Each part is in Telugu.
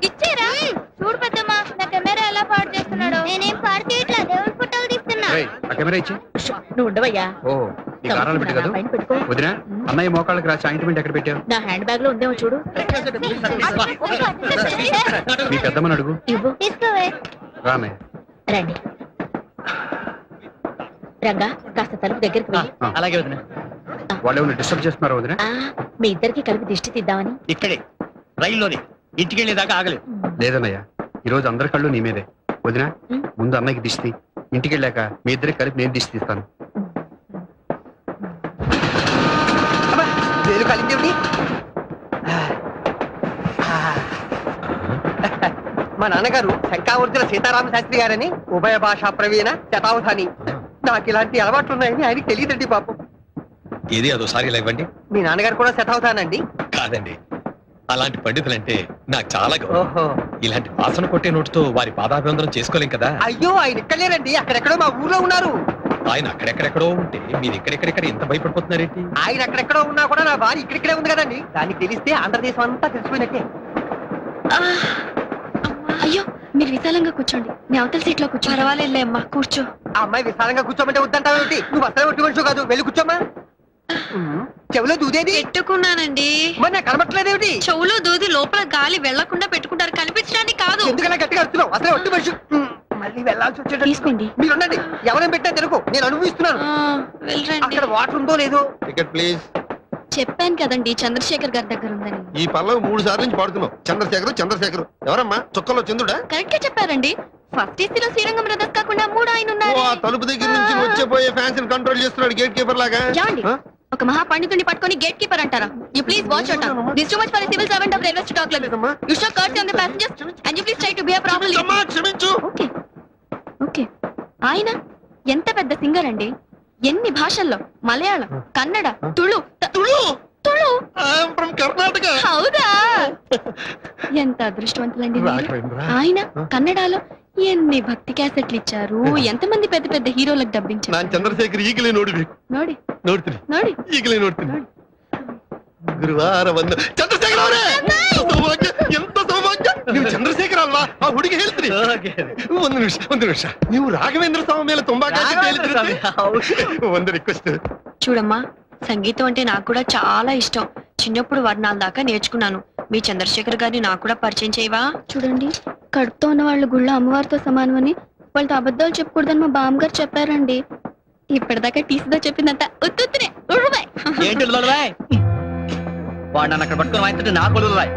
ఇచ్చారా? చూడు పెద్దమ్మా, నా కెమెరా ఎలా పాడు చేస్తున్నాడు. నేనేం పాడు చేయట్లా, దేవుడి ఫోటోలు తీస్తున్నా. కెమెరా ఇచ్చి నువ్వు ఉండవయ్యా. ఓ ఈ గారాలు పెట్టి కదా వదినా. అన్నయ్య మోకాళ్ళకి రాసి ఆయింట్మెంట్ ఎక్కడ పెట్టావు? నా హ్యాండ్ బ్యాగ్ లో ఉందేమో చూడు. మీ పెద్దమ్మని అడుగు. ఇవ్వు. తీసుకోవే. రానయ్య. రండి రంగా, కాస్త తలుపు దగ్గరికి వెళ్ళి. అలాగే వదిన. వాళ్ళు ఏమైనా డిస్టర్బ్ చేస్తున్నారా వదినా? మీ ఇద్దరికి కలిపి దిష్టి తీద్దామని. ఇక్కడే రైల్లోనే ఇంటికి వెళ్ళేదాకా ఆగలేదు. లేదన్నయ్య, ఈ రోజు అందరి కళ్ళు నీ మీదే. వదినా ముందు అన్నయ్యకి దిష్టి, ఇంటికి వెళ్ళాక మీ ఇద్దరికి కలిపి నేను దిష్టి తీస్తాను. మా నాన్నగారు శంకావర్తుల సీతారామ శాస్త్రి గారని ఉభయ భాషా ప్రవీణ శతావధాని. నాకు ఇలాంటి అలవాట్లు ఉన్నాయని ఆయనకి తెలియదండి పాపం. ఏది అదోసారి ఇలా ఇవ్వండి. మీ నాన్నగారు కూడా శతావధానండి? కాదండి, అలాంటి పండితులంటే నాకు చాలా గౌరవం. ఓహో. ఇలాంటి వాసన కొట్టే నోటితో వారి పాదాభివందనం చేసుకోలేం కదా. అయ్యో, ఆయన ఇక్కడలేరండి, అక్కడెక్కడో మా ఊర్లో ఉన్నారు. ఆయన అక్కడెక్కడెక్కడో ఉంటే మీరు ఎక్కడెక్కడెక్కడ ఎంత భయపడిపోతున్నారేంటి? ఆయన అక్కడెక్కడో ఉన్నా కూడా నా భార్య ఇక్కడిక్కడే ఉంది కదండి. దానికి తెలిస్తే ఆంధ్రదేశం అంతా తెలిసిపోయినట్టే. అయ్యో, మీరు విశాలంగా కూర్చోండి, నేను అవతల సీట్ లో కూర్చో. పర్వాలేదులే అమ్మా, కూర్చో. ఆ అమ్మాయి విశాలంగా కూర్చోమంటే వద్దంటావేమిటి? నువ్వు అసలు ఒట్టి మనిషి కాదు, వెళ్ళి కూర్చోమ్మా. చెవులో దూదేది పెట్టుకున్నానండి. మరి నాకు కనబట్టలేదేమిటి? చెవులో దూది లోపల గాలి వెళ్లకుండా పెట్టుకుంటారు, కనిపించడానికి కాదు. ఎందుకలా గట్టిగా అరుస్తున్నావు? అసలే ఒట్టి మనిషి. మళ్ళీ వెళ్ళాల్సి వచ్చేటట్టు. తీసుకోండి. మీరు ఉండండి, ఎవరేం పెట్టా తెలుగు, నేను అనుభవిస్తున్నాను. వెళ్ళండి. అక్కడ వాటర్ ఉందో లేదో. Ticket please. చెప్పాను కదండి, చంద్రశేఖర్ గారి దగ్గర ఉందని. ఈ పల్లవి 3 సార్లు నుంచి పాడుతున్నావు. చంద్రశేఖర్ ఎవరమ్మా? చొక్కలో చంద్రుడా? కరెక్ట్ గా చెప్పారండి. ఫస్ట్ ఏసీలో శ్రీరంగం బ్రదర్స్ కాకుండా 3 ఆయన ఉన్నారు. తలుపు దగ్గర నుంచి వచ్చేపోయే ఫ్యాన్స్ కంట్రోల్ చేస్తున్నాడు గేట్ కీపర్ లాగా. ఏమండి, ఒక మహా పండితుడిని పట్టుకొని గేట్ కీపర్ అంటారా? You please watch out. This too much for a civil servant of railway talk like this. You show courtesy on the passengers and you please try to behave properly. క్షమించు. Okay okay. ఆయన ఎంత పెద్ద సింగర్ అండి. ఎన్ని భాషల్లో, మలయాళం, కన్నడ, తుళు తుళు తుళు కర్ణాటక. హౌదా, ఎంత అదృష్టవంతులండి మీరు. ఆయన కన్నడలో ఎన్ని భక్తి క్యాసెట్లు ఇచ్చారు, ఎంతమంది పెద్ద పెద్ద హీరోలకు డబ్బించారు. ನಾನು ಚಂದ್ರಶೇಖರ್ ಈಗಲೇ ನೋಡ್ಬೇಕು. ನೋಡಿ ನೋಡ್ತೀನಿ ನೋಡಿ ಈಗಲೇ ನೋಡ್ತೀನಿ. ಗುರುವಾರ ಬಂದು ಚಂದ್ರಶೇಖರ್ ಅವರೇ, ಸೌಭಾಗ್ಯ, ಎಂತ ಸೌಭಾಗ್ಯ. ನೀವು ಚಂದ್ರಶೇಖರ್ ಅಲ್ವಾ? ಆ ಹುಡುಗಿ ಹೇಳ್ತೀನಿ. ಒಂದು ನಿಮಿಷ ನೀವು ರಾಘವೇಂದ್ರ ಸ್ವಾಮಿ ಮೇಲೆ ತುಂಬಾ ಒಂದು ರಿಕ್ವೆಸ್ಟ್. చూడమ్మా, సంగీతం అంటే నాకు కూడా చాలా ఇష్టం. చిన్నప్పుడు వర్ణాల దాకా నేర్చుకున్నాను. మీ చంద్రశేఖర్ గారిని నాకు కూడా పరిచయం చేయవా? చూడండి, కడుపుతో ఉన్న వాళ్ళ గుళ్ళో అమ్మవారితో సమానమని, వాళ్ళతో అబద్ధాలు చెప్పకూడదని మా బామ్మగారు చెప్పారండి. ఇప్పటిదాకా టీసీతో చెప్పిందంట ఉత్తునే. ఏంటి వాడు నన్ను అక్కడ పట్టుకుని వాయించంటే నాకు వదలరాయ్.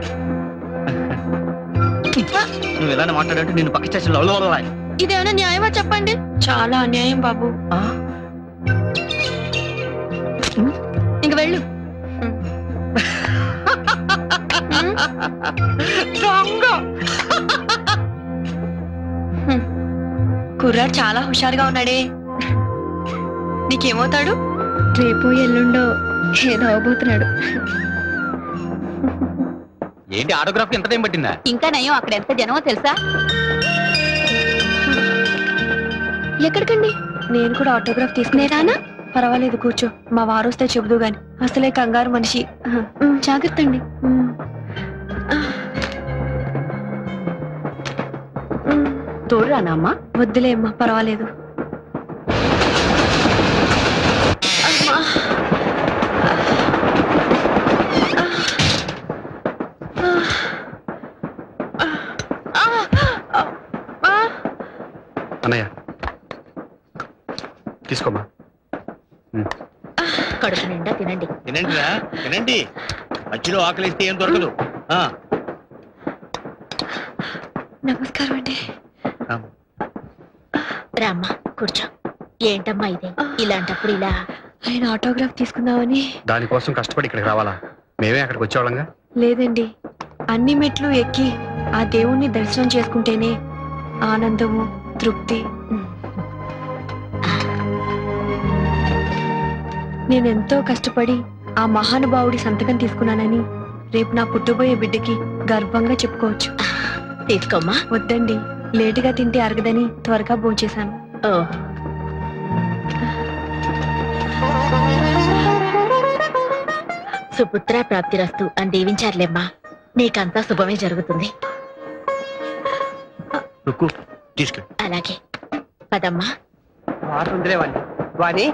నువ్వు ఎలా మాట్లాడంటే నేను పక్క స్టేషన్ లో వదలరాయ్. ఇదేమైనా న్యాయమా చెప్పండి? చాలా అన్యాయం బాబు. ఇంక వెళ్ళు. కుర్రాడు చాలా హుషారుగా ఉన్నాడే. నీకేమవుతాడు? రేపు ఎల్లుండో ఏదో అవబోతున్నాడు. ఏంటి ఆటోగ్రాఫ్ ఎంత టైం పట్టిందా? ఇంకా నయం, అక్కడ ఎంత జనమో తెలుసా? ఎక్కడికండి? నేను కూడా ఆటోగ్రాఫ్ తీసుకునేదానా? పర్వాలేదు, కూర్చో. మా వారు వస్తే చెబుదు గాని, అసలే కంగారు మనిషి. జాగ్రత్త అండి. తోడురానా అమ్మా? వద్దులే అమ్మా, పర్వాలేదు. అన్నయ్య తీసుకోమ్మా. కడుపు నిండా తినండి. తినండి. మధ్యలో ఆకలిస్తే ఏం దొరకదు. నమస్కారం అండి. రామ్మా, కూర్చో. ఏంటమ్మా ఇది? ఇలాంటప్పుడు ఇలా? ఆయన ఆటోగ్రాఫ్ తీసుకుందామని. దానికోసం కష్టపడి ఇక్కడికి రావాలా? మేమే అక్కడికి వచ్చేవాళ్ళంగా. లేదండి, అన్ని మెట్లు ఎక్కి ఆ దేవుణ్ణి దర్శనం చేసుకుంటేనే ఆనందము, తృప్తి. నేనెంతో కష్టపడి ఆ మహానుభావుడి సంతకం తీసుకున్నానని రేపు నా పుట్టబోయే బిడ్డకి గర్వంగా చెప్పుకోవచ్చు. తీసుకోమ్మా. వద్దండి, లేటుగా తింటే అరగదని త్వరగా భోంచేశాను. ఓ సుపుత్ర ప్రాప్తిరస్తు అని దీవించారులేమ్మా. నీకంతా శుభమే జరుగుతుంది. రుక్కు తీసుకెళ్ళి. అలాగే పదమ్మా. వాటుందిలే వాణి వాణి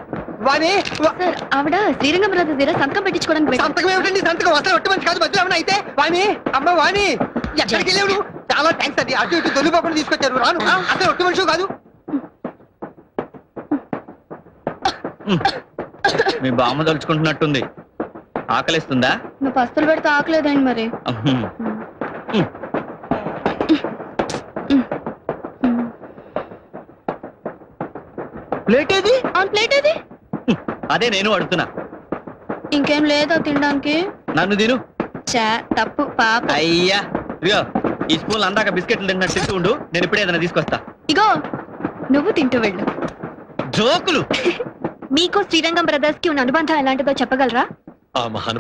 వాణి సార్ ఆవిడ శ్రీరంగం బ్రదర్స్ దగ్గర సంతకం పెట్టించుకోవడానికి వెళ్ళి- సంతకం ఏమిటండి సంతకం అసలు ఒట్టి మంచి కాదు మధ్యలో ఏమన్నా అయితే వాణి అమ్మ వాణి ఎక్కడికి వెళ్ళావు చాలా థ్యాంక్స్ అండి అటు ఇటు దొల్లిపోకుండా తీసుకొచ్చారు రాను అసలు ఒట్టి మనిషి కాదు మీ బామ్మ తలుచుకుంటున్నట్టుంది. ఆకలిస్తుందా? నువ్వు పస్తులు పెడితే ఆకలేదండి మరి. ప్లేట్ ఏది? ప్లేట్ ఏది? అదే నేను అడుగుతున్నా. ఇంకేం లేదా తినడానికి? నన్ను తిను. చా తప్పు పాప. అయ్యా ఇదిగో ఈ స్పూన్ అందాక బిస్కెట్లు తిన్నట్టు తింటూ ఉండు. నేను ఇప్పుడే ఏదైనా తీసుకొస్తా. ఇగో నువ్వు తింటూ వెళ్ళు. జోకులు. మీకు శ్రీరంగం బ్రదర్స్ కి ఉన్న అనుబంధం ఎలాంటిదో చెప్పగలరా?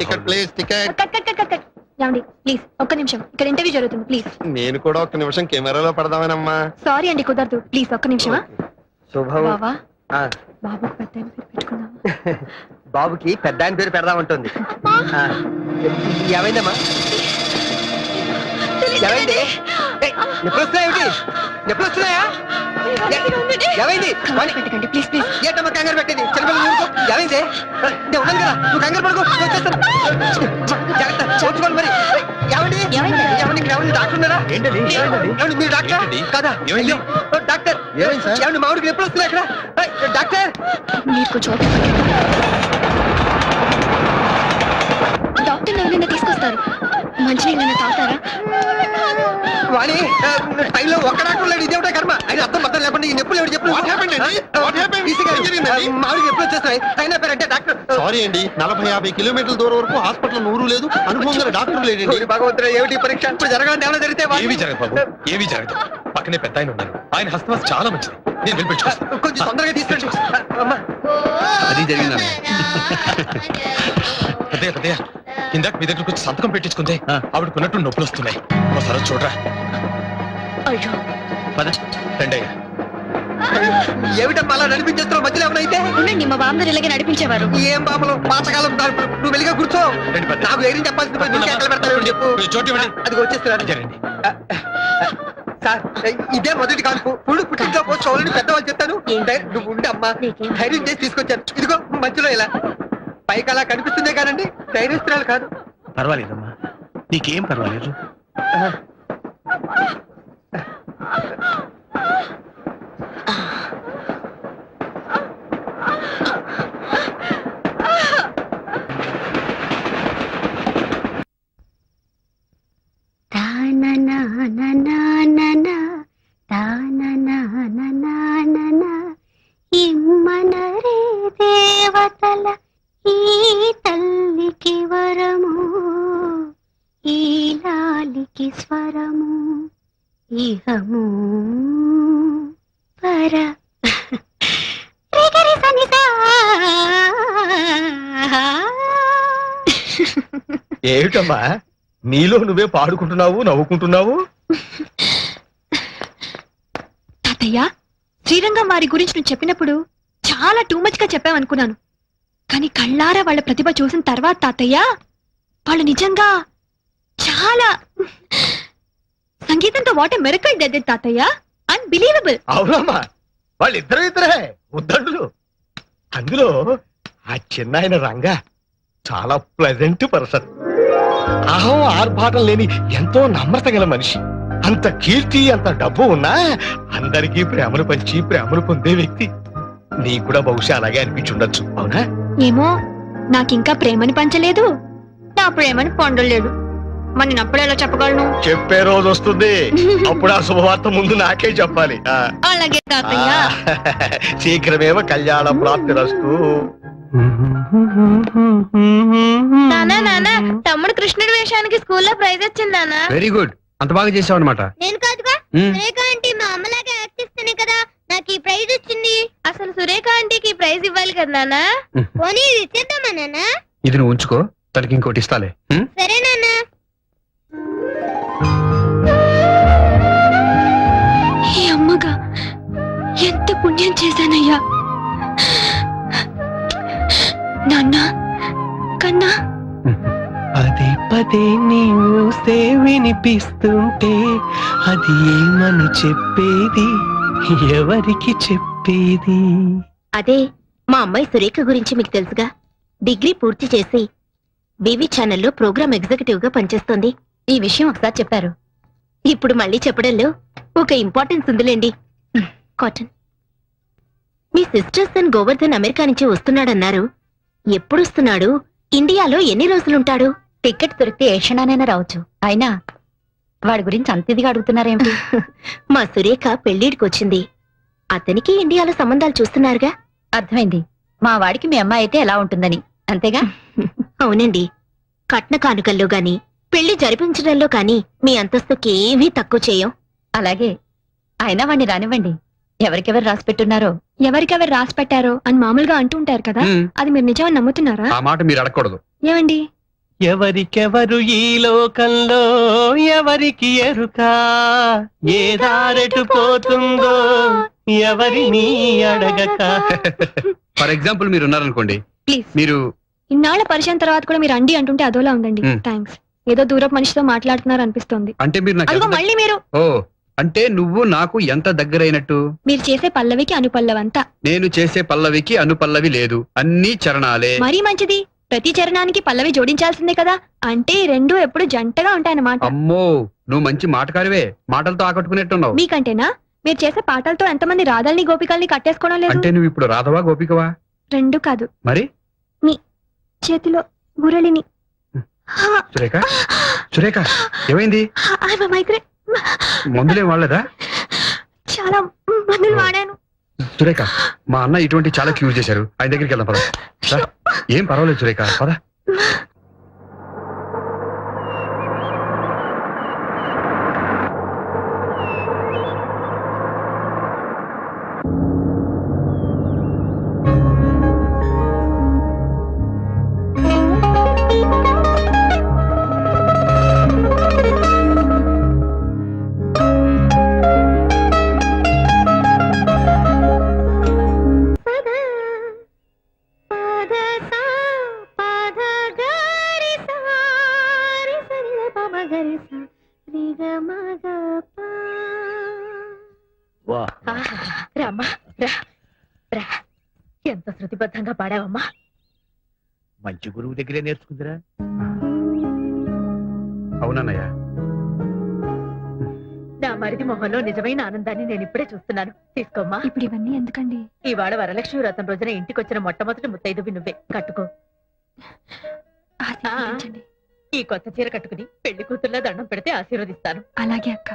Ticket please ticket. Cut cut cut cut cut. ఏమండి ప్లీజ్ ఒక్క నిమిషం, ఇక్కడ ఇంటర్వ్యూ జరుగుతుంది ప్లీజ్. నేను కూడా ఒక్క నిమిషం కెమెరాలో పడదామేనమ్మా. సారీ అండి కుదరదు ప్లీజ్ ఒక్క నిమిషమా. శుభం బావా ఆ, బాబుకి పెద్ద ఆయన పేరు పెట్టుకుందామా? బాబుకి పెద్ద ఆయన పేరు పెడదామంటుంది ఆ, ఏమైందమ్మా ఏమైంది ఎప్పుడు వస్తున్నాయేమిటి ఎప్పుడు వస్తున్నాయా ఏమైంది వాణి, పెట్టకండి ప్లీజ్ ప్లీజ్. ఏంటమ్మా కంగారు పెట్టింది చిన్నపిల్లలు ఊరుకో ఏమైంది నేను ఉన్నాను కదా నువ్వు కంగారు పడుకో నేను వచ్చేస్తాను. జాగ్రత్త చూసుకోండి మరి ఏమండి ఏమైంది? ఏమండి ఇక్కడ ఏమండి డాక్టర్ ఉన్నారా ఏమండి మీరు డాక్టర్ కదా ఏమైంది? ఓ, డాక్టర్ ఏమైంది సార్? ఏమండి మామిడికి ఎప్పుడు వస్తున్నాయి ఇక్కడ ఏయ్, డాక్టర్ మీరు కొంచెం డాక్టర్ ఎవరైనా తీసుకొస్తారు. మంచినీళ్ళైనా తాగుతారా? వాణి టైంలో ఒక్క డాక్టర్ లేడు ఇదేమిటో కర్మ ఆయన అర్థం అర్థం లేకుండా ఈ నొప్పులు ఎవరు చెప్పు What happened అండి? What happened? ఏం జరిగిందండి? మామిడికి ఎప్పుడు వచ్చేస్తాయి అయినా పేరంటే డాక్టర్ సారీ అండి 40-50 కిలోమీటర్ల దూరం వరకు హాస్పిటల్ నూరు లేదు అనుభవం గల డాక్టర్ లేడండి. ఓరి భగవంతుడా ఏమిటి ఈ పరీక్ష ఇప్పుడు జరగాలంటే ఏమైనా జరిగితే వాణి- ఏమీ జరగదు బాబు, ఏమీ జరగదు. పక్కనే పెద్ద ఆయన ఉన్నారు, ఆయన హస్తవాస చాలా మంచిది. నేను వెళ్ళిపెట్టుకొస్తాను. కొంచెం తొందరగా తీసుకెళ్ళి అమ్మా అది జరిగిందన్న. పెద్దయ్య పెద్దయ్య, ఇందాక మీ దగ్గరకు వచ్చి సంతకం పెట్టించుకుంటే ఆవిడకున్నట్టు నొప్పులు వస్తున్నాయి. ఒకసారి వచ్చి చూడరా. అయ్యో పద. రెండయ్య, ఏమిటమ్మా అలా నడిపించేస్తున్నావు మధ్యలో ఏమైనా అయితే ఉండండి మా బామ్మగారు ఇలాగే నడిపించేవారు. ఏం బాబులు పాతకాలం దాని- నువ్వు మెల్లిగా కూర్చో రండి పెద్ద. నాకు ఏం చెప్పాల్సింది పోయి నువ్వు ఎక్కడ పెడతావు చెప్పు చోటు ఇవ్వండి. అది వచ్చేస్తున్నాను రండి. సార్ ఇదే మొదటి కానుపు పుడు పుట్టింట్లో పోసుకోవాలని పెద్దవాళ్ళు చెప్తాను నువ్వు ఉండే అమ్మా నీకేం? ధైర్యం చేసి తీసుకొచ్చాను ఇదిగో మధ్యలో ఇలా పైకి అలా కనిపిస్తుందే కానండి ధైర్యస్తురాలు కాదు పర్వాలేదమ్మా, నీకేం పర్వాలేదు. ఇమ్మనరే దేవతల ఈ తల్లికి వరము ఈ లాలికి స్వరము ఇహము పర రిగరి సనిసా. ఏమిటమ్మా నీలో నువ్వే పాడుకుంటున్నావు నవ్వుకుంటున్నావు? తాతయ్య శ్రీరంగం వారి గురించి నువ్వు చెప్పినప్పుడు చాలా టూ మచ్ గా చెప్పావనుకున్నాను. కానీ కళ్ళారా వాళ్ళ ప్రతిభ చూసిన తర్వాత తాతయ్య వాళ్ళు నిజంగా చాలా సంగీతంతో వాట్ ఏ మిరకల్ డెడ్ తాతయ్య. అన్బిలీవబుల్. అవునమ్మా వాళ్ళిద్దరు ఇద్దరే ఉద్దండులు. అందులో ఆ చిన్న ఆయన రంగా చాలా ప్లెజెంట్ పర్సన్. అహం ఆర్భాటం లేని ఎంతో నమ్రత గల మనిషి. అంత కీర్తి అంత డబ్బు ఉన్నా అందరికీ ప్రేమను పంచి ప్రేమను పొందే వ్యక్తి. నీ కూడా బహుశా అలాగే అనిపించుండొచ్చు అవునా? ఏమో నాకింకా ప్రేమని పంచలేదు, నా ప్రేమని పొందలేదు. మరి నేను అప్పుడు ఎలా చెప్పగలను? చెప్పే రోజు వస్తుంది, అప్పుడు ఆ శుభవార్త ముందు నాకే చెప్పాలి. అలాగే తాతయ్య. శీఘ్రమేవ కళ్యాణ ప్రాప్తిరస్తు. నానా నానా తమ్ముడు కృష్ణుడి వేషానికి స్కూల్లో ప్రైజ్ వచ్చింది నానా. వెరీ గుడ్, అంత బాగా చేసావు అనమాట. నేను కాదుగా సురేఖ ఆంటీ మా అమ్మలాగా యాక్ట్ చేస్తేనే కదా నాకు ఈ ప్రైజ్ వచ్చింది. అసలు సురేఖ ఆంటీకి ఈ ప్రైజ్ ఇవ్వాలి కదా నానా. పోనీ ఇది ఇచ్చేద్దామా నానా? ఇది నువ్వు ఉంచుకో, తనకి ఇంకోటి ఇస్తాలే. సరే నాన్నా. ఈ అమ్మగా ఎంత పుణ్యం చేశానయ్యా. నాన్న కన్నా పదే పదే నీవుస్తే వినిపిస్తుంటే అది ఏమని చెప్పేది, ఎవరికి చెప్పేది? అదే మా అమ్మాయి సురేఖ గురించి మీకు తెలుసుగా. డిగ్రీ పూర్తి చేసి బీవీ ఛానల్లో ప్రోగ్రామ్ ఎగ్జిక్యూటివ్ గా పనిచేస్తోంది. ఈ విషయం ఒకసారి చెప్పారు, ఇప్పుడు మళ్ళీ చెప్పడంలో ఒక ఇంపార్టెన్స్ ఉందిలేండి. కాటన్, మీ సిస్టర్ సన్ గోవర్ధన్ అమెరికా నుంచి వస్తున్నాడన్నారు. ఎప్పుడు వస్తున్నాడు? ఇండియాలో ఎన్ని రోజులుంటాడు? టికెట్ దొరికితే ఏ క్షణానైనా రావచ్చు. అయినా వాడి గురించి అంత ఇదిగా అడుగుతున్నారేమిటి? మా సురేఖ పెళ్లిడికి వచ్చింది. అతనికి ఇండియాలో సంబంధాలు చూస్తున్నారుగా. అర్థమైంది. మా వాడికి మీ అమ్మాయి అయితే ఎలా ఉంటుందని, అంతేగా? అవునండి. కట్న కానుకల్లో గాని పెళ్లి జరిపించడంలో కాని మీ అంతస్తుకి ఏమీ తక్కువ చేయం. అలాగే. అయినా వాణ్ణి రానివ్వండి. ఎవరికెవరు రాసి పెట్టున్నారో. ఎవరికెవరు రాసి పెట్టారో అని మామూలుగా అంటూ ఉంటారు కదా, అది మీరు నిజమని నమ్ముతున్నారా? ఆ మాట మీరు అడగకూడదు. ఏమండి? ఎవరికెవరు ఈ లోకంలో ఎవరికి ఎరుక, ఏ దారెటు పోతుందో ఎవరిని అడగక. ఫర్ ఎగ్జాంపుల్ మీరు ఉన్నారనుకోండి, ప్లీజ్. మీరు ఇన్నాళ్ల పరిచయం తర్వాత కూడా మీరు అండి అంటుంటే అదోలా ఉందండి. థ్యాంక్స్. ఏదో దూరపు మనిషితో మాట్లాడుతున్నారు అనిపిస్తోంది. అంటే మీరు నాకు అదిగో ఎంత మళ్ళీ మీరు. ఓ, అంటే నువ్వు నాకు ఎంత దగ్గరైనట్టు? మీరు చేసే పల్లవికి అనుపల్లవంతా. నేను చేసే పల్లవికి అనుపల్లవి లేదు, అన్ని చరణాలే. మరీ మంచిది. ప్రతి చరణానికి పల్లవి జోడించాల్సిందే కదా. అంటే ఈ రెండు ఎప్పుడు జంటగా ఉంటాయన్నమాట. అమ్మో, నువ్వు మంచి మాటకారివే. మాటలతో ఆకట్టుకునేట్టున్నావు. మీకంటేనా? మీరు చేసే పాటలతో ఎంతమంది రాధల్ని గోపికల్ని కట్టేసుకోవడం లేదు? అంటే నువ్వు ఇప్పుడు రాధవా గోపికవా? రెండు కాదు, మరి చేతిలో మురళిని. సురేఖ, సురేఖ ఏమైంది? మైగ్రేన్. మందులేం వాడలేదా? చాలా మందులు వాడాను. సురేఖ, మా అన్న ఇటువంటి చాలా క్యూర్ చేశారు. ఆయన దగ్గరికి వెళ్దాం పద. రా. ఏం పర్వాలేదు సురేఖ, పద. రామ్మా, రా, రా. ఎంత శృతిబద్ధంగా పాడావమ్మా. మంచి గురువు దగ్గరే నేర్చుకుందిరా. అవునన్నయ్య. నా మరిది మొహంలో నిజమైన ఆనందాన్ని నేను ఇప్పుడే చూస్తున్నాను. తీసుకోమ్మా. ఇప్పుడు ఇవన్నీ ఎందుకండి? ఇవాళ వరలక్ష్మి వ్రతం రోజున ఇంటికొచ్చిన మొట్టమొదటి ముత్తైదువి నువ్వే. కట్టుకో. ఆశీర్వదించండి. ఈ కొత్త చీర కట్టుకుని పెళ్లి కూతుర్లా దండం పెడితే ఆశీర్వదిస్తాను. అలాగే అక్క.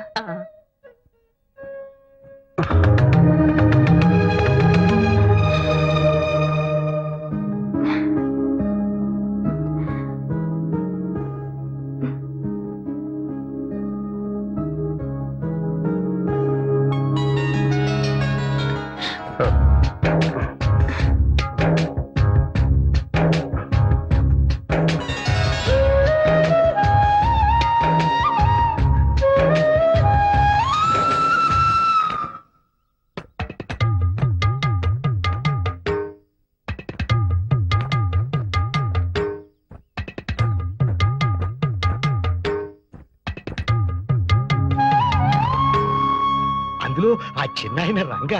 అందులో ఆ చిన్నాయన రంగా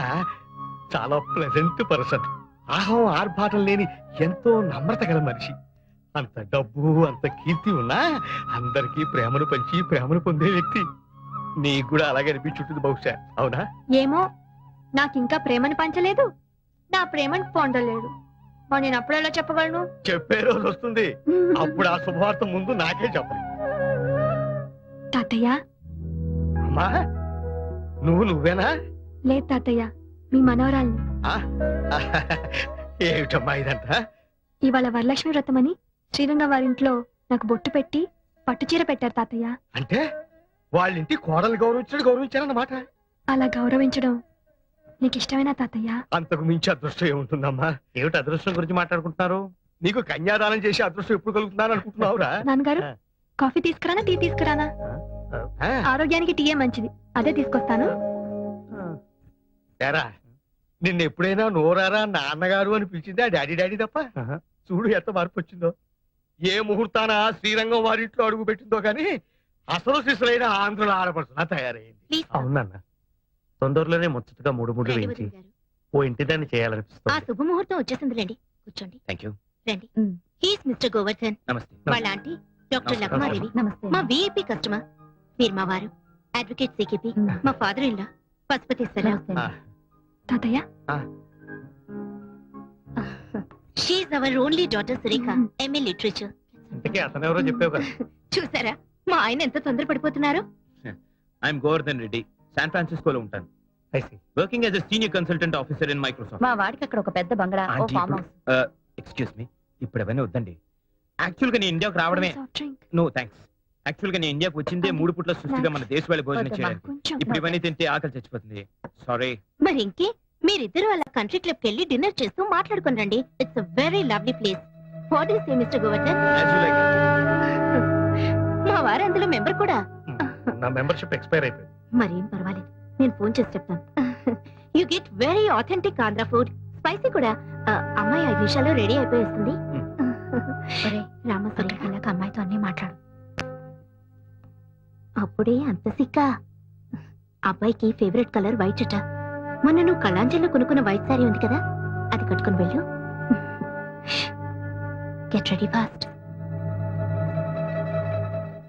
చాలా ప్లెజెంట్ పర్సన్. ఆహం ఆర్భాటం లేని ఎంతో నమ్రత గల మనిషి. అంత డబ్బు అంత కీర్తి ఉన్నా అందరికీ ప్రేమను పంచి ప్రేమను పొందే వ్యక్తి. నీకు కూడా అలాగే అనిపించుంటుంది బహుశా, అవునా? ఏమో, నాకింకా ప్రేమను పంచలేదు, నా ప్రేమను పొందలేడు. మరి నేను అప్పుడు ఎలా చెప్పగలను? చెప్పే రోజు వస్తుంది. అప్పుడు ఆ శుభవార్త ముందు నాకే చెప్పాలి. తాతయ్య. అమ్మా, నువ్వేనా? లేదు తాతయ్య, మీ మనవరాల్ని. ఏమిటమ్మా ఇదంతా? ఇవాళ వరలక్ష్మి వ్రతమని శ్రీరంగం వారింట్లో నాకు బొట్టు పెట్టి పట్టుచీర పెట్టారు తాతయ్య. అంటే వాళ్ళింటి కోడలు గౌరవించారన్నమాట. అలా గౌరవించడం నీకు ఇష్టమేనా తాతయ్య? అంతకు మించి అదృష్టం ఏముంటుందమ్మా? ఏమిటి అదృష్టం గురించి మాట్లాడుకుంటున్నారు? నీకు కన్యాదానం చేసి అదృష్టం ఎప్పుడు కలుగుతున్నాను అనుకుంటున్నావురా? నాన్నగారు, కాఫీ తీసుకురానా, టీ తీసుకురానా? ఆరోగ్యానికి టీయే మంచిది, అదే తీసుకొస్తాను. ఏరా, నిన్న ఎప్పుడైనా నోరారా నాన్నగారు అని పిలిచిందా డాడీ డాడీ తప్ప? చూడు ఎంత మార్పు వచ్చిందో. ఏ ముహూర్తాన శ్రీరంగం వారింట్లో అడుగు పెట్టిందో కానీ అసలు శిశులైన ఆంధ్రుల ఆడపడుతున్నా తయారైంది. ప్లీజ్ అవునన్న తొందరలోనే ముచ్చటగా మూడు ముళ్ళు వేయించి ఓ ఇంటి దాన్ని ఆ చేయాలనిపిస్తుంది. శుభముహూర్తం వచ్చేసిందిలేండి, కూర్చోండి. Thank you. రండి. హీస్ మిస్టర్ గోవర్ధన్, నమస్తే. వాళ్ళ ఆంటీ డాక్టర్ నమస్కారం. లక్మాదేవి, మా విఐపి కస్టమర్. మీరు మా వారు అడ్వకేట్ సికిపి, మా ఫాదర్ ఇన్ లా పశుపతీశ్వరరావు. తాతయ్య she's our only daughter Surekha, MA literature. ఇంతకీ అతనెవరో చెప్పావు కదా. చూసారా మా ఆయన ఎంత తొందరపడిపోతున్నారు. ఐఎమ్ గోవర్ధన్ రెడ్డి, శాన్ ఫ్రాన్సిస్కోలో ఉంటాను. I see. Working as a senior consultant officer in Microsoft. మా వాడికి అక్కడ ఒక పెద్ద బంగ్లా, ఓ ఫామ్ హౌస్. ఎక్స్క్యూజ్ మీ, ఇప్పుడు అవన్నీ వద్దండి. యాక్చువల్ గా నేను ఇండియాకు రావడమే. No thanks. యాక్చువల్ గా నేను ఇండియాకు వచ్చిందే 3 పూట్ల సృష్టిగా మన దేశ వాళ్ళ భోజనం చేయడానికి. ఇప్పుడు ఇవన్నీ తింటే ఆకలి చచ్చిపోతుంది. సారీ. మరి ఇంకే మీరిద్దరు అలా కంట్రీ క్లబ్ కెళ్ళి డిన్నర్ చేస్తూ మాట్లాడుకుని రండి. It's a very lovely place. What is mister Govardhan? మా వారు అందులో మెంబర్ కూడా. నా మెంబర్షిప్ ఎక్స్పైర్ అయిపోయింది. మరేం పర్వాలేదు, నేను ఫోన్ చేసి చెప్తాను. You get very authentic Andhra food, spicy కూడా. అమ్మాయి 5 నిమిషాల్లో రెడీ అయిపోయేస్తుంది. రామసరి ఇలాగ అమ్మాయితో అన్ని మాట్లాడు. అప్పుడే అంత సిక్క. అబ్బాయికి ఫేవరెట్ కలర్ వైట్ అట. మొన్న నువ్వు కళాంజలిలో కొనుక్కున్న వైట్ శారీ ఉంది కదా, అది కట్టుకుని వెళ్ళు. Get ready fast.